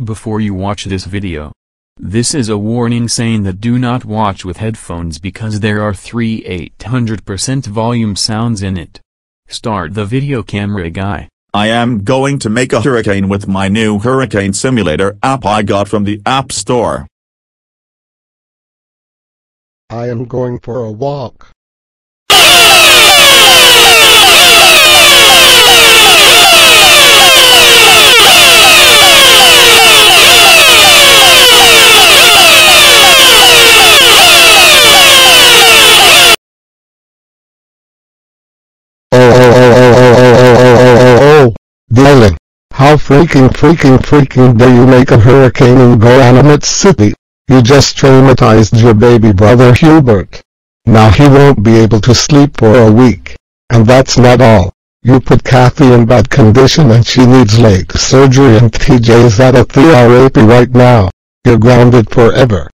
Before you watch this video, this is a warning saying that do not watch with headphones because there are 800% volume sounds in it. Start the video, camera guy. I am going to make a hurricane with my new Hurricane Simulator app I got from the App Store. I am going for a walk. Darling, how freaking dare you make a hurricane in Granite City? You just traumatized your baby brother Hubert. Now he won't be able to sleep for a week. And that's not all. You put Kathy in bad condition and she needs leg surgery and TJ is at a therapy right now. You're grounded forever.